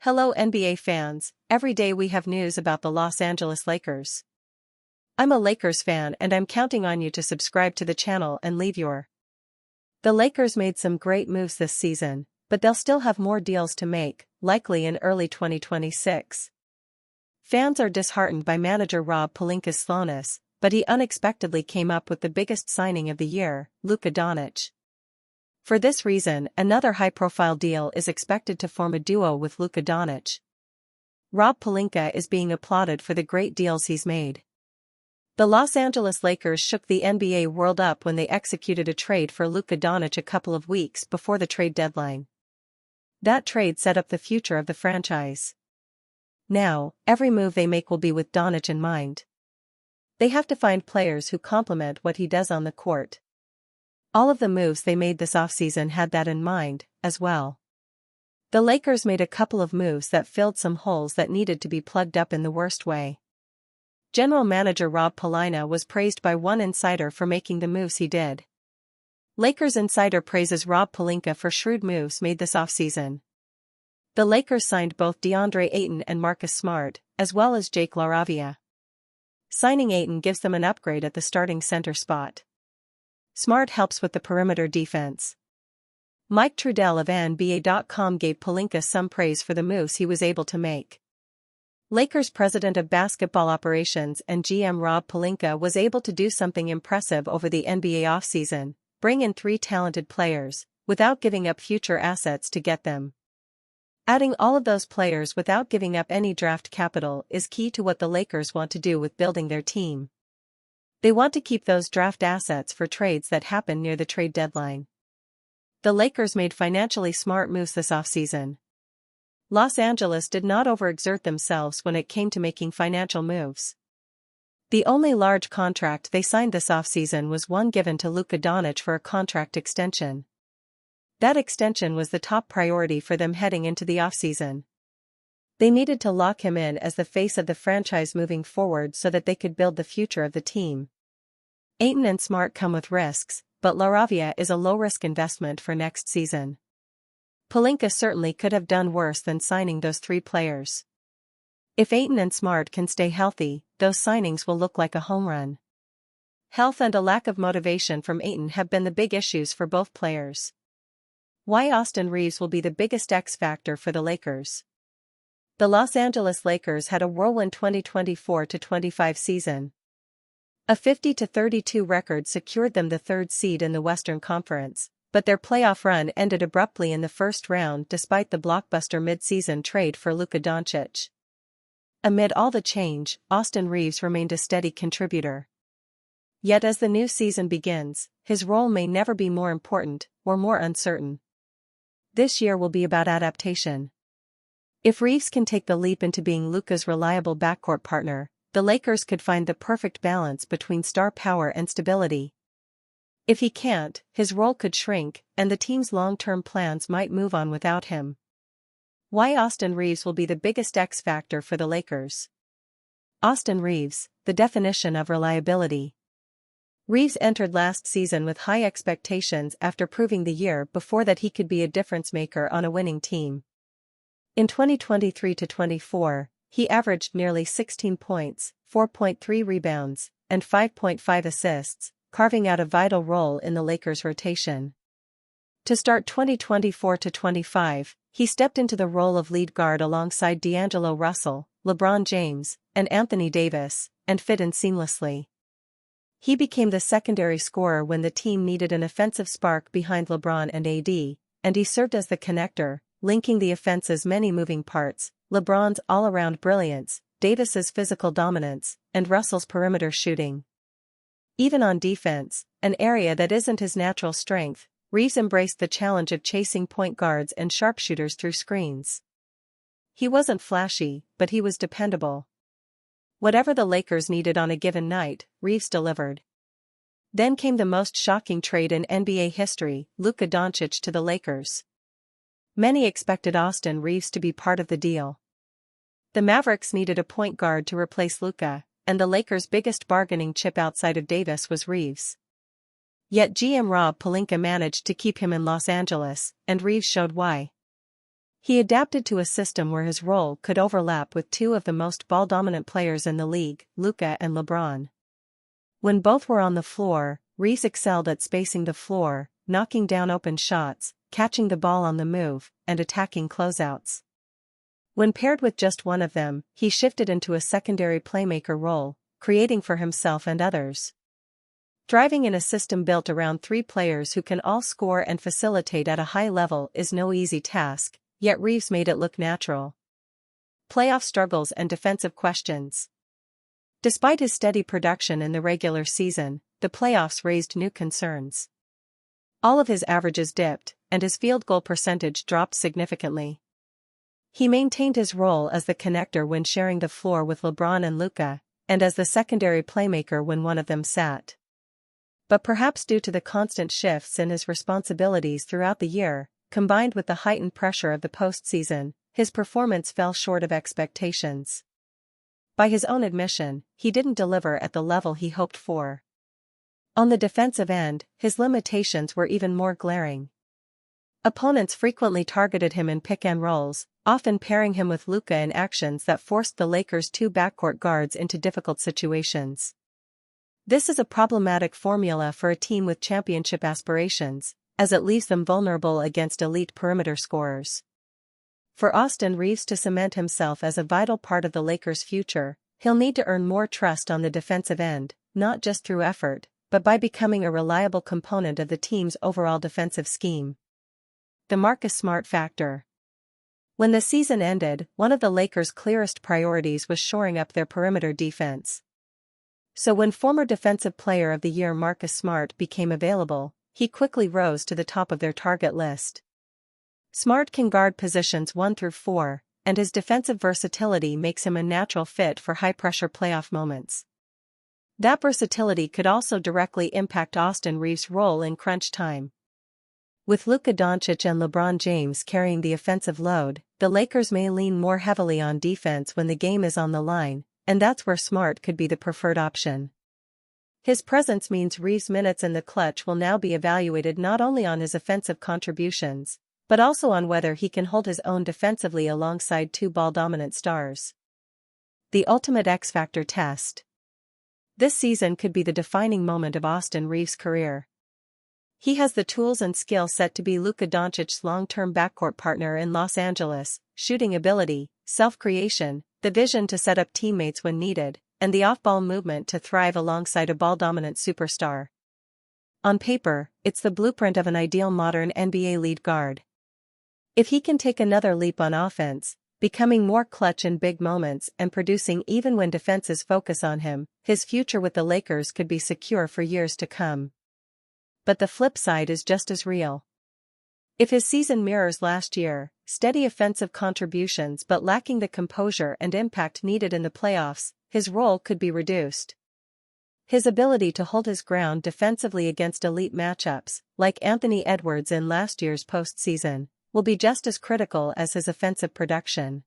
Hello NBA fans, every day we have news about the Los Angeles Lakers. I'm a Lakers fan and I'm counting on you to subscribe to the channel and leave your. The Lakers made some great moves this season, but they'll still have more deals to make, likely in early 2026. Fans are disheartened by manager Rob Pelinka's slowness, but he unexpectedly came up with the biggest signing of the year, Luka Doncic. For this reason, another high-profile deal is expected to form a duo with Luka Doncic. Rob Pelinka is being applauded for the great deals he's made. The Los Angeles Lakers shook the NBA world up when they executed a trade for Luka Doncic a couple of weeks before the trade deadline. That trade set up the future of the franchise. Now, every move they make will be with Doncic in mind. They have to find players who complement what he does on the court. All of the moves they made this offseason had that in mind, as well. The Lakers made a couple of moves that filled some holes that needed to be plugged up in the worst way. General manager Rob Pelinka was praised by one insider for making the moves he did. Lakers insider praises Rob Pelinka for shrewd moves made this offseason. The Lakers signed both DeAndre Ayton and Marcus Smart, as well as Jake LaRavia. Signing Ayton gives them an upgrade at the starting center spot. Smart helps with the perimeter defense. Mike Trudell of NBA.com gave Pelinka some praise for the moves he was able to make. Lakers president of basketball operations and GM Rob Pelinka was able to do something impressive over the NBA offseason, bring in 3 talented players, without giving up future assets to get them. Adding all of those players without giving up any draft capital is key to what the Lakers want to do with building their team. They want to keep those draft assets for trades that happen near the trade deadline. The Lakers made financially smart moves this offseason. Los Angeles did not overexert themselves when it came to making financial moves. The only large contract they signed this offseason was one given to Luka Doncic for a contract extension. That extension was the top priority for them heading into the offseason. They needed to lock him in as the face of the franchise moving forward so that they could build the future of the team. Ayton and Smart come with risks, but LaRavia is a low-risk investment for next season. Pelinka certainly could have done worse than signing those 3 players. If Ayton and Smart can stay healthy, those signings will look like a home run. Health and a lack of motivation from Ayton have been the big issues for both players. Why Austin Reaves will be the biggest X factor for the Lakers. The Los Angeles Lakers had a whirlwind 2024-25 season. A 50-32 record secured them the 3rd seed in the Western Conference, but their playoff run ended abruptly in the first round despite the blockbuster mid-season trade for Luka Doncic. Amid all the change, Austin Reaves remained a steady contributor. Yet as the new season begins, his role may never be more important, or more uncertain. This year will be about adaptation. If Reaves can take the leap into being Luka's reliable backcourt partner, the Lakers could find the perfect balance between star power and stability. If he can't, his role could shrink, and the team's long-term plans might move on without him. Why Austin Reaves will be the biggest X factor for the Lakers. Austin Reaves, the definition of reliability. Reaves entered last season with high expectations after proving the year before that he could be a difference-maker on a winning team. In 2023-24, he averaged nearly 16 points, 4.3 rebounds, and 5.5 assists, carving out a vital role in the Lakers' rotation. To start 2024-25, he stepped into the role of lead guard alongside D'Angelo Russell, LeBron James, and Anthony Davis, and fit in seamlessly. He became the secondary scorer when the team needed an offensive spark behind LeBron and AD, and he served as the connector, linking the offense's many moving parts, LeBron's all-around brilliance, Davis's physical dominance, and Russell's perimeter shooting. Even on defense, an area that isn't his natural strength, Reaves embraced the challenge of chasing point guards and sharpshooters through screens. He wasn't flashy, but he was dependable. Whatever the Lakers needed on a given night, Reaves delivered. Then came the most shocking trade in NBA history, Luka Doncic to the Lakers. Many expected Austin Reaves to be part of the deal. The Mavericks needed a point guard to replace Luka, and the Lakers' biggest bargaining chip outside of Davis was Reaves. Yet GM Rob Pelinka managed to keep him in Los Angeles, and Reeves showed why. He adapted to a system where his role could overlap with two of the most ball-dominant players in the league, Luka and LeBron. When both were on the floor, Reeves excelled at spacing the floor, knocking down open shots, catching the ball on the move, and attacking closeouts. When paired with just one of them, he shifted into a secondary playmaker role, creating for himself and others. Driving in a system built around three players who can all score and facilitate at a high level is no easy task, yet Reeves made it look natural. Playoff struggles and defensive questions. Despite his steady production in the regular season, the playoffs raised new concerns. All of his averages dipped, and his field goal percentage dropped significantly. He maintained his role as the connector when sharing the floor with LeBron and Luka, and as the secondary playmaker when one of them sat. But perhaps due to the constant shifts in his responsibilities throughout the year, combined with the heightened pressure of the postseason, his performance fell short of expectations. By his own admission, he didn't deliver at the level he hoped for. On the defensive end, his limitations were even more glaring. Opponents frequently targeted him in pick-and-rolls, often pairing him with Luka in actions that forced the Lakers' two backcourt guards into difficult situations. This is a problematic formula for a team with championship aspirations, as it leaves them vulnerable against elite perimeter scorers. For Austin Reeves to cement himself as a vital part of the Lakers' future, he'll need to earn more trust on the defensive end, not just through effort, but by becoming a reliable component of the team's overall defensive scheme. The Marcus Smart factor. When the season ended, one of the Lakers' clearest priorities was shoring up their perimeter defense. So when former Defensive Player of the Year Marcus Smart became available, he quickly rose to the top of their target list. Smart can guard positions 1 through 4, and his defensive versatility makes him a natural fit for high-pressure playoff moments. That versatility could also directly impact Austin Reeves' role in crunch time. With Luka Doncic and LeBron James carrying the offensive load, the Lakers may lean more heavily on defense when the game is on the line, and that's where Smart could be the preferred option. His presence means Reeves' minutes in the clutch will now be evaluated not only on his offensive contributions, but also on whether he can hold his own defensively alongside two ball-dominant stars. The ultimate X-Factor test. This season could be the defining moment of Austin Reeves' career. He has the tools and skill set to be Luka Doncic's long-term backcourt partner in Los Angeles, shooting ability, self-creation, the vision to set up teammates when needed, and the off-ball movement to thrive alongside a ball-dominant superstar. On paper, it's the blueprint of an ideal modern NBA lead guard. If he can take another leap on offense, becoming more clutch in big moments and producing even when defenses focus on him, his future with the Lakers could be secure for years to come. But the flip side is just as real. If his season mirrors last year, steady offensive contributions but lacking the composure and impact needed in the playoffs, his role could be reduced. His ability to hold his ground defensively against elite matchups, like Anthony Edwards in last year's postseason, will be just as critical as his offensive production.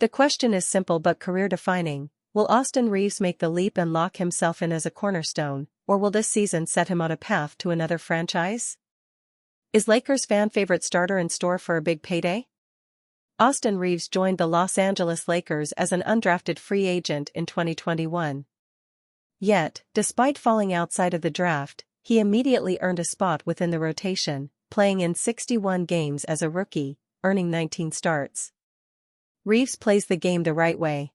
The question is simple but career-defining: will Austin Reeves make the leap and lock himself in as a cornerstone, or will this season set him on a path to another franchise? Is Lakers fan favorite starter in store for a big payday? Austin Reeves joined the Los Angeles Lakers as an undrafted free agent in 2021. Yet, despite falling outside of the draft, he immediately earned a spot within the rotation, playing in 61 games as a rookie, earning 19 starts. Reeves plays the game the right way.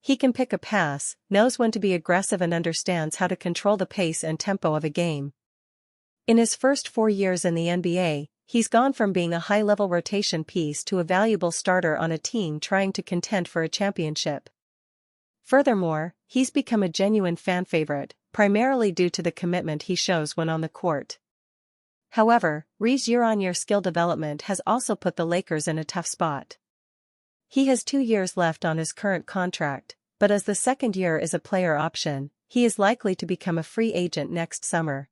He can pick a pass, knows when to be aggressive and understands how to control the pace and tempo of a game. In his first 4 years in the NBA, he's gone from being a high-level rotation piece to a valuable starter on a team trying to contend for a championship. Furthermore, he's become a genuine fan favorite, primarily due to the commitment he shows when on the court. However, Reeves' year-on-year skill development has also put the Lakers in a tough spot. He has 2 years left on his current contract, but as the second year is a player option, he is likely to become a free agent next summer.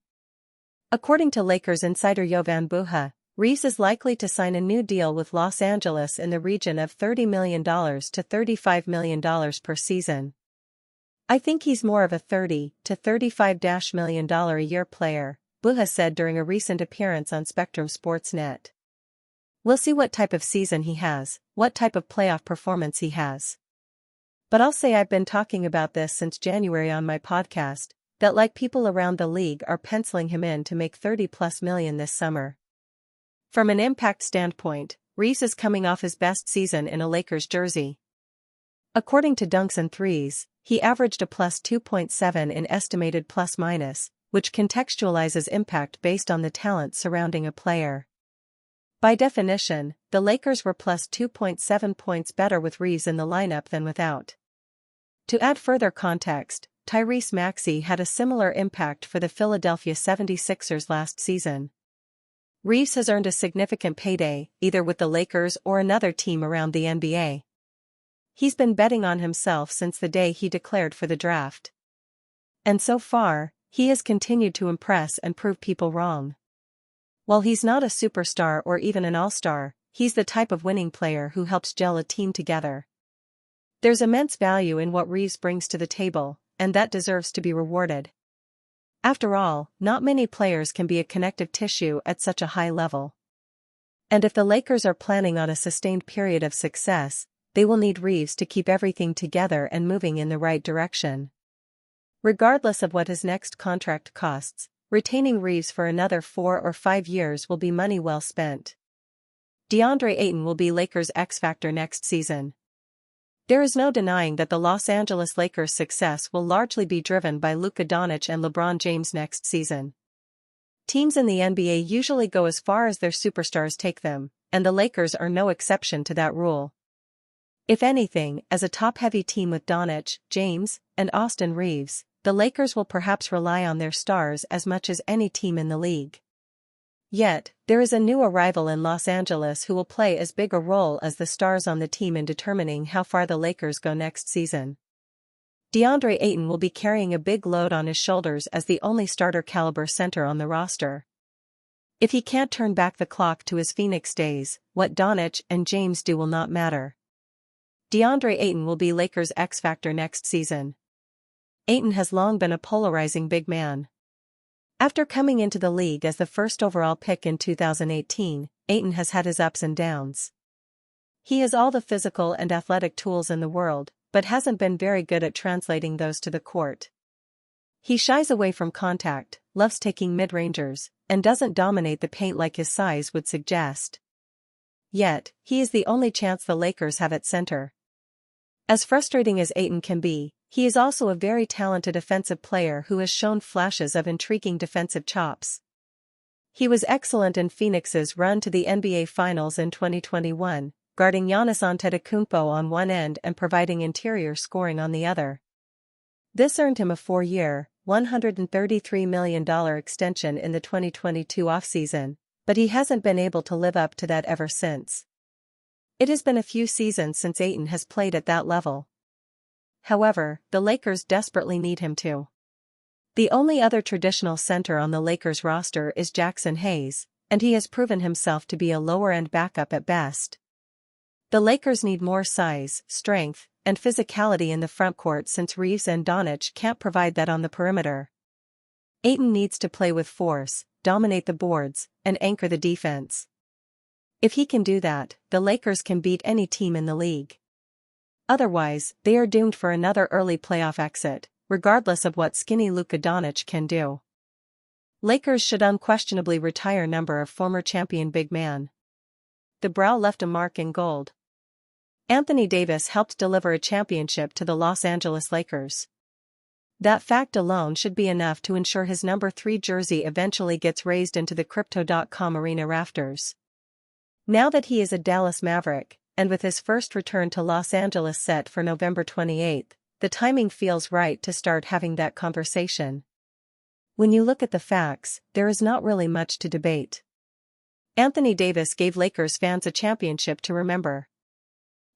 According to Lakers insider Jovan Buha, Reeves is likely to sign a new deal with Los Angeles in the region of $30 million to $35 million per season. I think he's more of a $30 to $35 million a year player, Buha said during a recent appearance on Spectrum Sportsnet. We'll see what type of season he has, what type of playoff performance he has. But I'll say I've been talking about this since January on my podcast, that like people around the league are penciling him in to make $30+ million this summer. From an impact standpoint, Reeves is coming off his best season in a Lakers jersey. According to Dunks and Threes, he averaged a plus 2.7 in estimated plus-minus, which contextualizes impact based on the talent surrounding a player. By definition, the Lakers were plus 2.7 points better with Reeves in the lineup than without. To add further context, Tyrese Maxey had a similar impact for the Philadelphia 76ers last season. Reeves has earned a significant payday, either with the Lakers or another team around the NBA. He's been betting on himself since the day he declared for the draft. And so far, he has continued to impress and prove people wrong. While he's not a superstar or even an all-star, he's the type of winning player who helps gel a team together. There's immense value in what Reeves brings to the table, and that deserves to be rewarded. After all, not many players can be a connective tissue at such a high level. And if the Lakers are planning on a sustained period of success, they will need Reeves to keep everything together and moving in the right direction. Regardless of what his next contract costs, retaining Reeves for another 4 or 5 years will be money well spent. DeAndre Ayton will be Lakers' X-factor next season. There is no denying that the Los Angeles Lakers' success will largely be driven by Luka Doncic and LeBron James next season. Teams in the NBA usually go as far as their superstars take them, and the Lakers are no exception to that rule. If anything, as a top-heavy team with Doncic, James, and Austin Reeves, the Lakers will perhaps rely on their stars as much as any team in the league. Yet, there is a new arrival in Los Angeles who will play as big a role as the stars on the team in determining how far the Lakers go next season. DeAndre Ayton will be carrying a big load on his shoulders as the only starter-caliber center on the roster. If he can't turn back the clock to his Phoenix days, what Doncic and James do will not matter. DeAndre Ayton will be Lakers' X-factor next season. Ayton has long been a polarizing big man. After coming into the league as the first overall pick in 2018, Ayton has had his ups and downs. He has all the physical and athletic tools in the world, but hasn't been very good at translating those to the court. He shies away from contact, loves taking mid-rangers, and doesn't dominate the paint like his size would suggest. Yet, he is the only chance the Lakers have at center. As frustrating as Ayton can be, he is also a very talented offensive player who has shown flashes of intriguing defensive chops. He was excellent in Phoenix's run to the NBA Finals in 2021, guarding Giannis Antetokounmpo on one end and providing interior scoring on the other. This earned him a 4-year, $133 million extension in the 2022 offseason, but he hasn't been able to live up to that ever since. It has been a few seasons since Ayton has played at that level. However, the Lakers desperately need him to. The only other traditional center on the Lakers roster is Jackson Hayes, and he has proven himself to be a lower-end backup at best. The Lakers need more size, strength, and physicality in the frontcourt since Reeves and Doncic can't provide that on the perimeter. Ayton needs to play with force, dominate the boards, and anchor the defense. If he can do that, the Lakers can beat any team in the league. Otherwise, they are doomed for another early playoff exit, regardless of what skinny Luka Doncic can do. Lakers should unquestionably retire number of former champion big man. The brow left a mark in gold. Anthony Davis helped deliver a championship to the Los Angeles Lakers. That fact alone should be enough to ensure his number 3 jersey eventually gets raised into the Crypto.com arena rafters. Now that he is a Dallas Maverick, and with his first return to Los Angeles set for November 28, the timing feels right to start having that conversation. When you look at the facts, there is not really much to debate. Anthony Davis gave Lakers fans a championship to remember.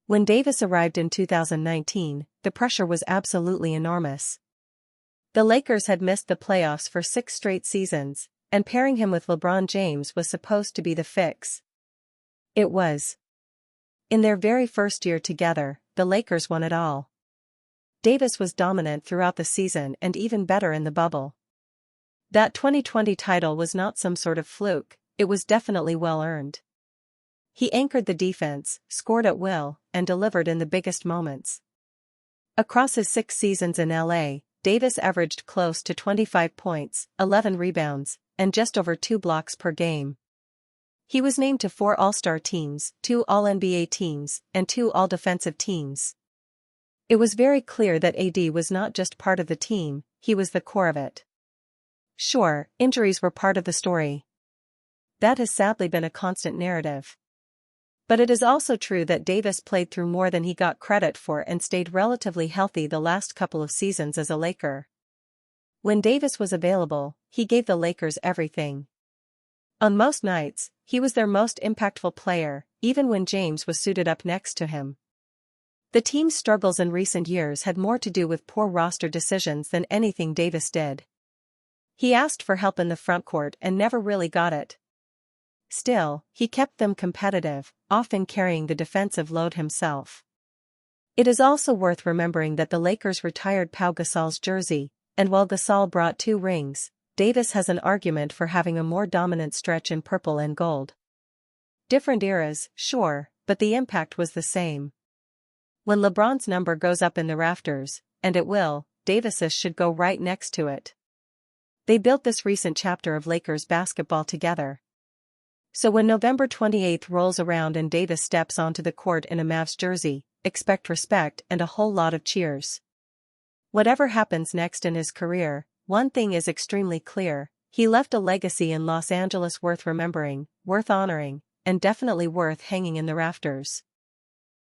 When Davis arrived in 2019, the pressure was absolutely enormous. The Lakers had missed the playoffs for 6 straight seasons, and pairing him with LeBron James was supposed to be the fix. It was. In their very first year together, the Lakers won it all. Davis was dominant throughout the season and even better in the bubble. That 2020 title was not some sort of fluke, it was definitely well earned. He anchored the defense, scored at will, and delivered in the biggest moments. Across his 6 seasons in LA, Davis averaged close to 25 points, 11 rebounds, and just over 2 blocks per game. He was named to 4 All-Star teams, 2 All-NBA teams, and 2 All-Defensive teams. It was very clear that AD was not just part of the team, he was the core of it. Sure, injuries were part of the story. That has sadly been a constant narrative. But it is also true that Davis played through more than he got credit for and stayed relatively healthy the last couple of seasons as a Laker. When Davis was available, he gave the Lakers everything. On most nights, he was their most impactful player, even when James was suited up next to him. The team's struggles in recent years had more to do with poor roster decisions than anything Davis did. He asked for help in the frontcourt and never really got it. Still, he kept them competitive, often carrying the defensive load himself. It is also worth remembering that the Lakers retired Pau Gasol's jersey, and while Gasol brought 2 rings, Davis has an argument for having a more dominant stretch in purple and gold. Different eras, sure, but the impact was the same. When LeBron's number goes up in the rafters, and it will, Davis's should go right next to it. They built this recent chapter of Lakers basketball together. So when November 28 rolls around and Davis steps onto the court in a Mavs jersey, expect respect and a whole lot of cheers. Whatever happens next in his career, one thing is extremely clear: he left a legacy in Los Angeles worth remembering, worth honoring, and definitely worth hanging in the rafters.